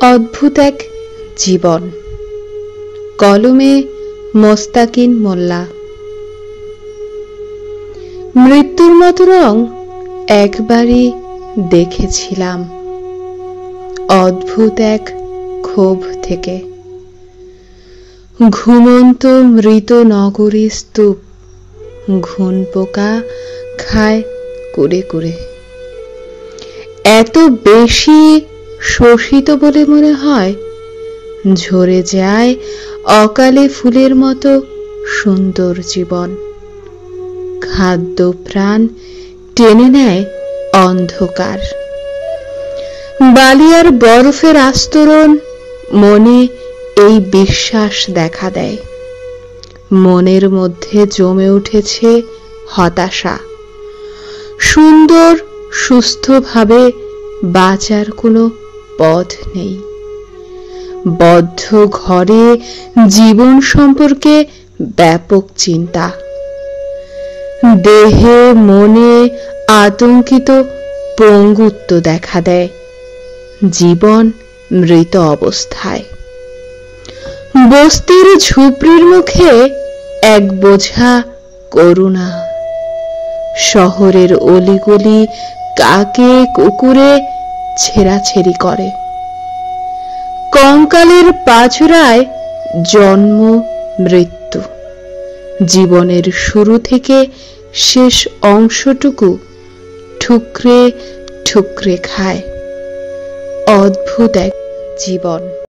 অদ্ভুত এক জীবন। কলমে মোস্তাকিন মোল্লা। মৃত্যুর মতো রং একবারই দেখেছিলাম, অদ্ভুত এক ক্ষোভ থেকে। ঘুমন্ত মৃত নগরী স্তূপ, ঘুন পোকা খায় কুড়ে কুড়ে। এত বেশি শোষিত বলে মনে হয় ঝরে যায় অকালে ফুলের মতো সুন্দর জীবন। খাদ্য প্রাণ টেনে নেয় অন্ধকার। বালি আর বরফের আস্তরণ মনে এই বিশ্বাস দেখা দেয়। মনের মধ্যে জমে উঠেছে হতাশা। সুন্দর সুস্থভাবে বাঁচার কোনো পথ নেই। বদ্ধ ঘরে জীবন সম্পর্কে ব্যাপক চিন্তা। দেহে মনে আতঙ্কিত পঙ্গুত্ব দেখা দেয়। জীবন মৃত অবস্থায়। বস্তির ঝুপড়ির মুখে এক বোঝা করুণা। শহরের অলিগলি কাকে কুকুরে ছেঁড়াছেড়ি করে। কঙ্কালের পাঁজরায় জন্ম মৃত্যু। জীবনের শুরু থেকে শেষ অংশটুকু ঠুকরে ঠুকরে খায়। অদ্ভুত এক জীবন।